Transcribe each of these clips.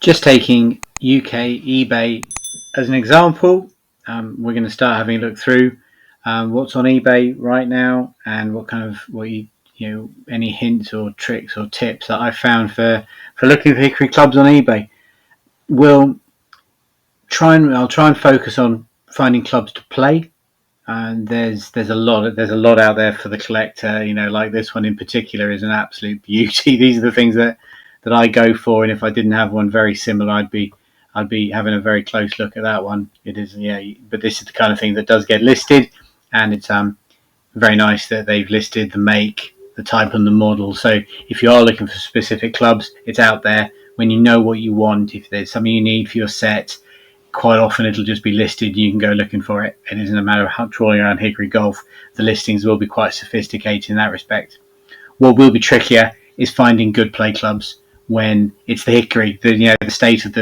Just taking UK eBay as an example, we're going to start having a look through what's on eBay right now and any hints or tricks or tips that I found for looking for Hickory clubs on eBay. I'll try and focus on finding clubs to play. And there's a lot out there for the collector. Like this one in particular is an absolute beauty. These are the things that I go for, and if I didn't have one very similar, I'd be having a very close look at that one. It is, but this is the kind of thing that does get listed, and it's very nice that they've listed the make, the type, and the model. So if you are looking for specific clubs, it's out there. When you know what you want, if there's something you need for your set, quite often it'll just be listed. You can go looking for it. It isn't a matter of trawling around Hickory Golf. The listings will be quite sophisticated in that respect. What will be trickier is finding good play clubs when it's the Hickory. The state of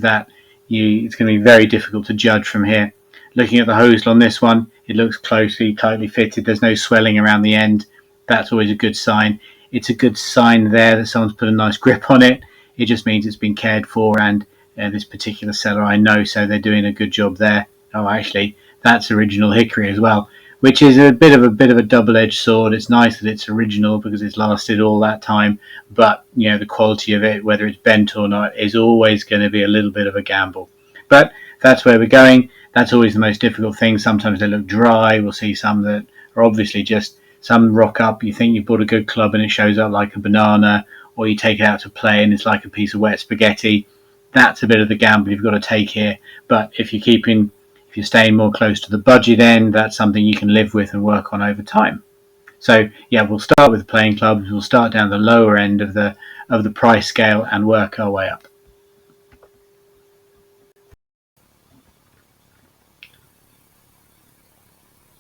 that. It's going to be very difficult to judge from here. Looking at the hosel on this one, it looks tightly fitted. There's no swelling around the end. That's always a good sign. It's a good sign there that someone's put a nice grip on it. It just means it's been cared for, and this particular seller I know, so they're doing a good job there. Oh, actually, that's original Hickory as well, which is a bit of a double-edged sword. It's nice that it's original because it's lasted all that time, but the quality of it, whether it's bent or not, is always going to be a little bit of a gamble. But that's where we're going. That's always the most difficult thing. Sometimes they look dry. We'll see some that are obviously just some rock up. You think you've bought a good club and it shows up like a banana, or you take it out to play and it's like a piece of wet spaghetti. That's a bit of the gamble you've got to take here. But if you're staying more close to the budget end, that's something you can live with and work on over time. So we'll start with the playing clubs. We'll start down the lower end of the price scale and work our way up.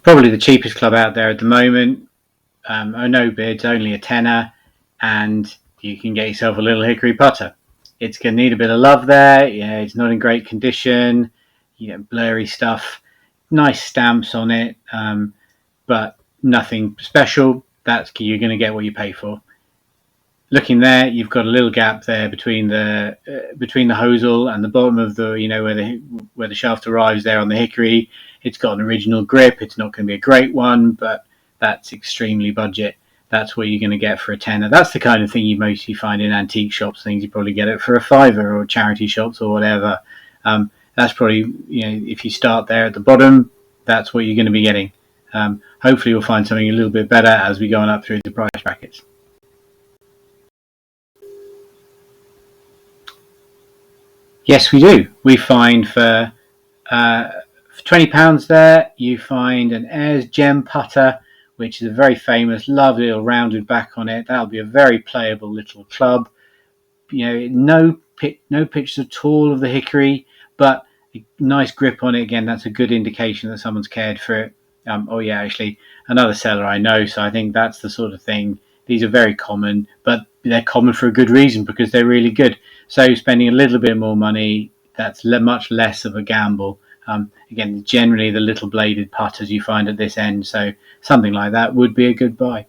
Probably the cheapest club out there at the moment. No bids, only a tenner, and you can get yourself a little Hickory putter. It's going to need a bit of love there. It's not in great condition. Blurry stuff. Nice stamps on it, but nothing special. You're going to get what you pay for. Looking there, you've got a little gap there between the hosel and the bottom of where the shaft arrives there on the Hickory. It's got an original grip. It's not going to be a great one, but that's extremely budget. That's what you're going to get for a tenner. That's the kind of thing you mostly find in antique shops. Things you probably get it for a fiver, or charity shops or whatever. That's probably, if you start there at the bottom, that's what you're going to be getting. Hopefully you'll find something a little bit better as we go on up through the price brackets. Yes, we do. We find for £20 there, you find an Ayers Gem putter, which is a very famous, lovely little rounded back on it. That'll be a very playable little club. No pictures at all of the Hickory, but a nice grip on it. Again, that's a good indication that someone's cared for it. Actually, another seller I know, so I think that's the sort of thing. These are very common, but they're common for a good reason, because they're really good. So spending a little bit more money, that's much less of a gamble. Again, generally the little bladed putters you find at this end, so something like that would be a good buy.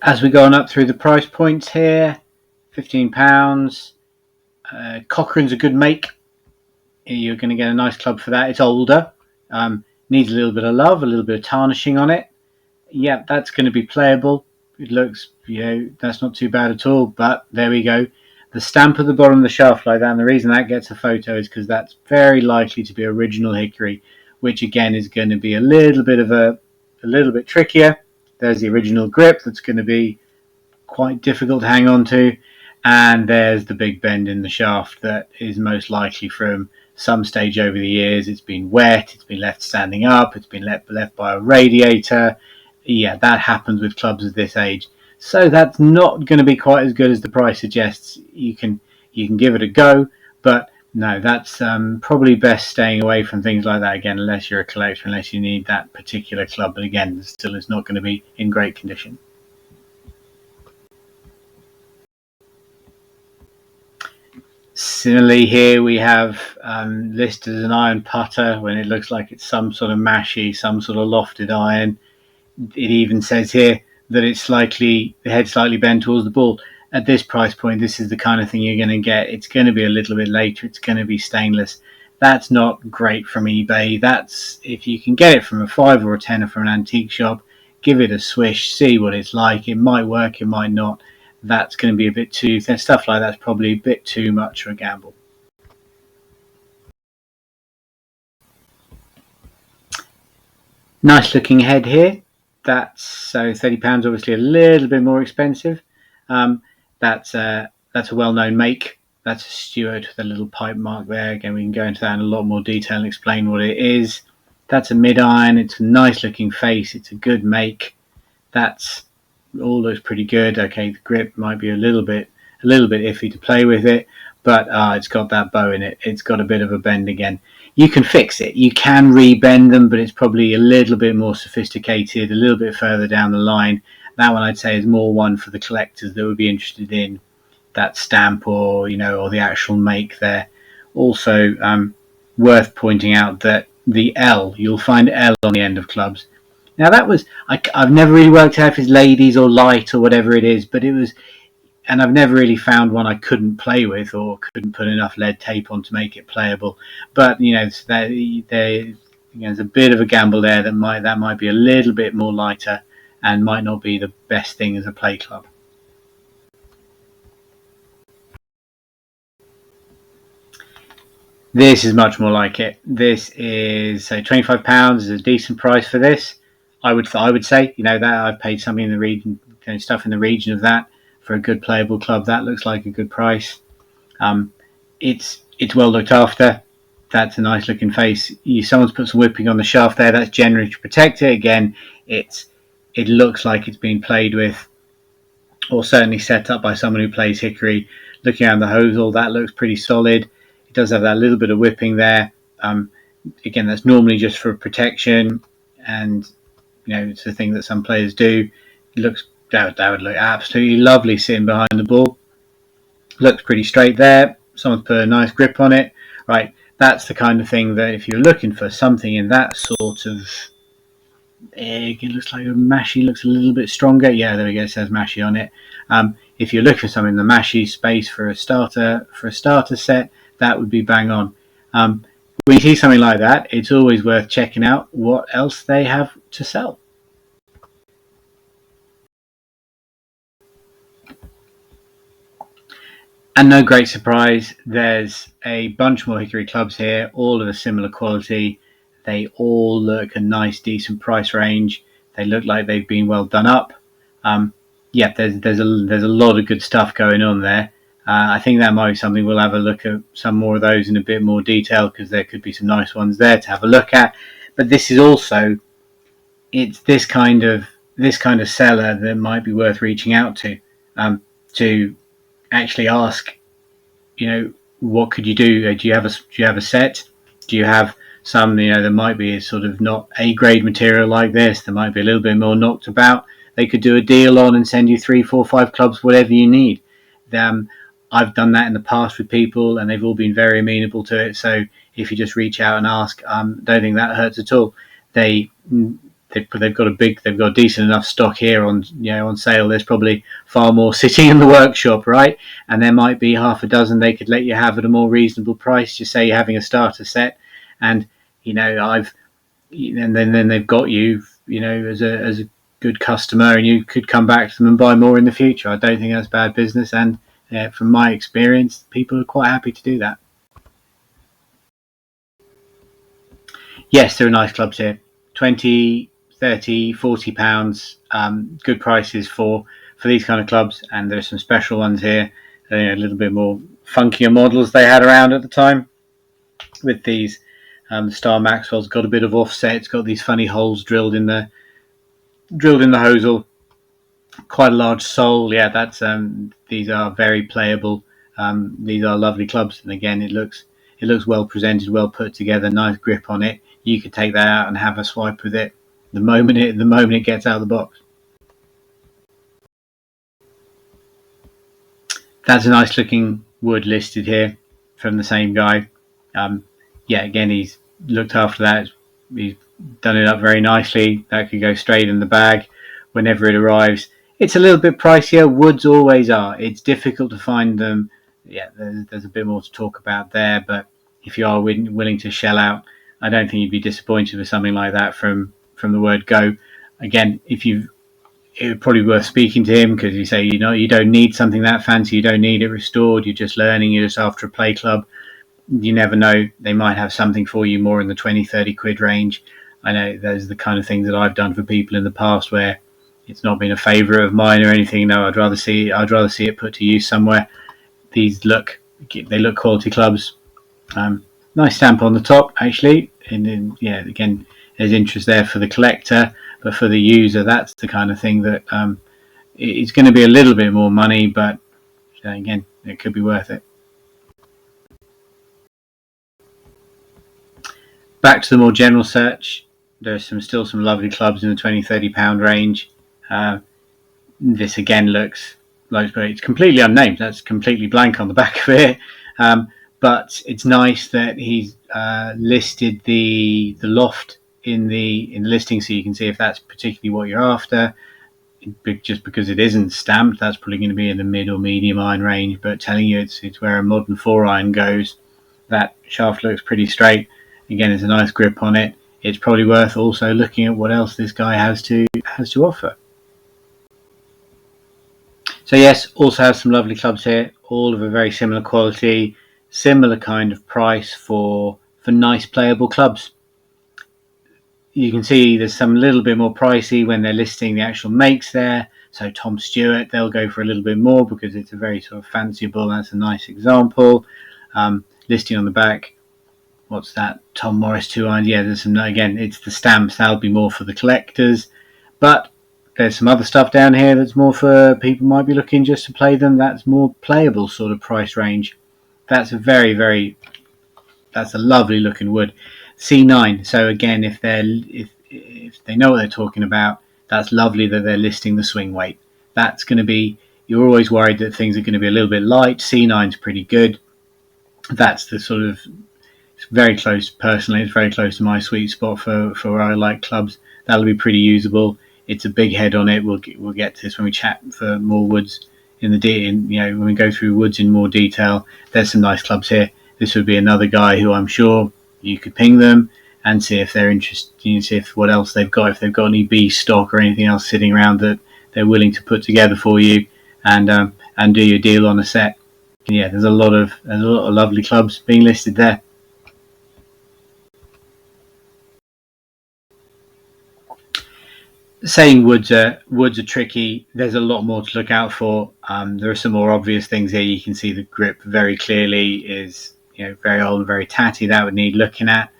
As we go on up through the price points here, £15. Cochrane's a good make. You're going to get a nice club for that. It's older, needs a little bit of love, a little bit of tarnishing on it. That's going to be playable. It looks, that's not too bad at all, but there we go. The stamp at the bottom of the shaft like that, and the reason that gets a photo is because that's very likely to be original Hickory, which again is going to be a little bit trickier. There's the original grip that's going to be quite difficult to hang on to, and there's the big bend in the shaft that is most likely from some stage over the years. It's been wet, it's been left standing up, it's been left by a radiator. That happens with clubs of this age. So that's not going to be quite as good as the price suggests. You can give it a go, but no, that's probably best staying away from things like that again, unless you're a collector, unless you need that particular club. But again, still it's not going to be in great condition. Similarly, here we have listed as an iron putter when it looks like it's some sort of mashy, some sort of lofted iron. It even says here that it's the head slightly bent towards the ball. at this price point, this is the kind of thing you're going to get. It's going to be a little bit later. It's going to be stainless. That's not great from eBay. That's if you can get it from a 5 or a 10 or from an antique shop, give it a swish, see what it's like. It might work, it might not. That's going to be a bit too thin. Stuff like that's probably a bit too much for a gamble. Nice looking head here. That's so £30, obviously a little bit more expensive. That's a well-known make. That's a Stewart with a little pipe mark there. Again, we can go into that in a lot more detail and explain what it is. That's a mid-iron. It's a nice looking face. It's a good make. That's all looks pretty good. Okay, the grip might be a little bit iffy to play with it, but it's got that bow in it. It's got a bit of a bend again. You can fix it. You can re-bend them, but it's probably a little bit more sophisticated, a little bit further down the line. That one I'd say is more one for the collectors that would be interested in that stamp or or the actual make there. Also, worth pointing out that the L, you'll find L on the end of clubs. Now that was I've never really worked out if it's ladies or light or whatever it is, but it was, and I've never really found one I couldn't play with or couldn't put enough lead tape on to make it playable. But there's a bit of a gamble there that might be a little bit more lighter and might not be the best thing as a play club. This is much more like it. This is say £25 is a decent price for this. I would say that I've paid something in the region, stuff in the region of that for a good playable club. That looks like a good price. It's well looked after. That's a nice looking face. Someone's put some whipping on the shaft there. That's generally to protect it. Again, it looks like it's been played with, or certainly set up by someone who plays Hickory. Looking around the hosel, that looks pretty solid. It does have that little bit of whipping there. Again, that's normally just for protection, and it's the thing that some players do. That would look absolutely lovely sitting behind the ball. Looks pretty straight there. Someone's put a nice grip on it. Right, that's the kind of thing that if you're looking for something in that sort of, it looks like a mashy, looks a little bit stronger. Yeah, there we go. It says mashy on it. If you're looking for something in the mashy space for a starter set, that would be bang on. When you see something like that, it's always worth checking out what else they have to sell. And no great surprise, there's a bunch more Hickory clubs here, all of a similar quality. They all look a nice, decent price range. They look like they've been well done up. There's a lot of good stuff going on there. I think that might be something we'll have a look at some more of those in a bit more detail, because there could be some nice ones there to have a look at. But this is also, it's this kind of seller that might be worth reaching out to actually ask, what could you do? Do you have a set? Do you have some, there might be a sort of not A grade material like this, there might be a little bit more knocked about. They could do a deal on and send you 3, 4, 5 clubs, whatever you need. I've done that in the past with people, and they've all been very amenable to it. So if you just reach out and ask, don't think that hurts at all. They've got a decent enough stock here on sale. There's probably far more sitting in the workshop, right? And there might be half a dozen they could let you have at a more reasonable price. Just say you're having a starter set, and then they've got you, as a good customer, and you could come back to them and buy more in the future. I don't think that's bad business, and from my experience, people are quite happy to do that. Yes, there are nice clubs here. 20, 30, £40. Good prices for these kind of clubs, and there are some special ones here. A little bit more funkier models they had around at the time with these. Star Maxwell's got a bit of offset. It's got these funny holes drilled in the hosel. Quite a large sole. Yeah, that's these are very playable. These are lovely clubs, and again, it looks well presented, well put together, nice grip on it. You could take that out and have a swipe with it the moment it gets out of the box. That's a nice looking wood listed here from the same guy. Again, he's looked after that. He's done it up very nicely. That could go straight in the bag whenever it arrives. It's a little bit pricier. Woods always are. It's difficult to find them. Yeah, there's a bit more to talk about there, but if you are willing to shell out, I don't think you'd be disappointed with something like that from the word go. Again, it would probably be worth speaking to him, because you say, you don't need something that fancy, you don't need it restored, you're just learning, you're just after a play club. You never know, they might have something for you more in the 20-30 quid range. I know those are the kind of things that I've done for people in the past where it's not been a favourite of mine or anything. No, I'd rather see it put to use somewhere. They look quality clubs. Nice stamp on the top, actually, and then, yeah, again, there's interest there for the collector, but for the user, that's the kind of thing that it's going to be a little bit more money, but again, it could be worth it. Back to the more general search, there's still some lovely clubs in the £20-30 range. This again looks like it's completely unnamed. That's completely blank on the back of it. But it's nice that he's listed the loft in the listing, so you can see if that's particularly what you're after. Just because it isn't stamped, that's probably going to be in the mid or medium iron range, but telling you it's where a modern 4-iron goes. That shaft looks pretty straight. Again, there's a nice grip on it. It's probably worth also looking at what else this guy has to offer. So yes, also have some lovely clubs here, all of a very similar quality, similar kind of price for nice playable clubs. You can see there's some little bit more pricey when they're listing the actual makes there. So Tom Stewart, they'll go for a little bit more because it's a very sort of fanciable. That's a nice example. Listing on the back, what's that? Tom Morris 2-iron. Yeah, there's some, again, it's the stamps. That'll be more for the collectors. But there's some other stuff down here that's more for people who might be looking just to play them. That's more playable sort of price range. That's a that's a lovely looking wood. C9. So again, if they know what they're talking about, that's lovely that they're listing the swing weight. That's going to be, you're always worried that things are going to be a little bit light. C9's pretty good. That's the sort of, it's very close, personally, it's very close to my sweet spot for where I like clubs. That'll be pretty usable. It's a big head on it. We'll get to this when we chat for more woods when we go through woods in more detail. There's some nice clubs here. This would be another guy who I'm sure you could ping them and see if they're interested. You see what else they've got, if they've got any B stock or anything else sitting around that they're willing to put together for you, and do your deal on a set. Yeah, there's a lot of lovely clubs being listed there. Saying woods are tricky. There's a lot more to look out for. There are some more obvious things here. You can see the grip very clearly is very old and very tatty. That would need looking at.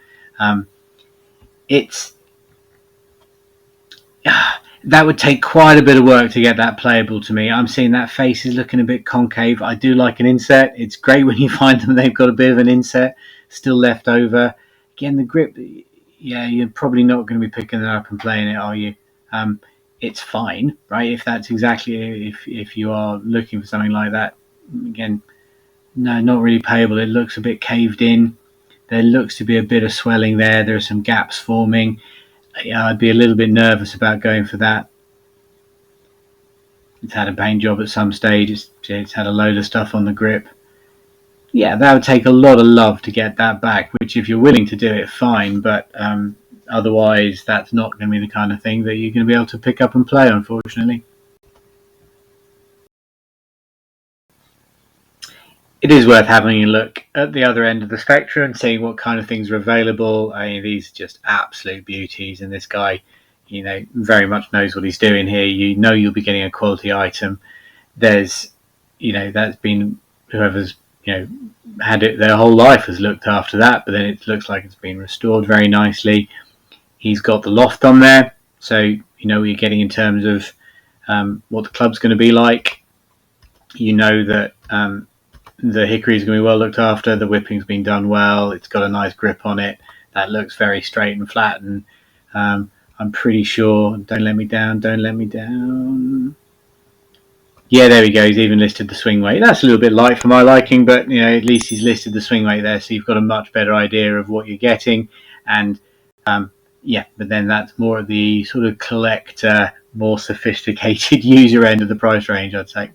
That would take quite a bit of work to get that playable to me. I'm seeing that face is looking a bit concave. I do like an inset. It's great when you find them. They've got a bit of an inset still left over. Again, the grip, yeah, you're probably not going to be picking it up and playing it, are you? It's fine, right? If that's exactly, if you are looking for something like that. Again, no, not really payable. It looks a bit caved in. There looks to be a bit of swelling there. There are some gaps forming. Yeah, I'd be a little bit nervous about going for that. It's had a paint job at some stage. It's had a load of stuff on the grip. Yeah, that would take a lot of love to get that back, which if you're willing to do it, fine. But otherwise, that's not going to be the kind of thing that you're going to be able to pick up and play, unfortunately. It is worth having a look at the other end of the spectrum and seeing what kind of things are available. I mean, these are just absolute beauties, and this guy, very much knows what he's doing here. You'll be getting a quality item. There's, that's been whoever's, had it their whole life has looked after that, but then it looks like it's been restored very nicely. He's got the loft on there, so you know what you're getting in terms of what the club's going to be like. You know that the hickory is going to be well looked after. The whipping's been done well. It's got a nice grip on it. That looks very straight and flat, and I'm pretty sure. Don't let me down. Yeah, there we go. He's even listed the swing weight. That's a little bit light for my liking, but at least he's listed the swing weight there, so you've got a much better idea of what you're getting. And yeah, but then that's more of the sort of collector more sophisticated user end of the price range, I'd say.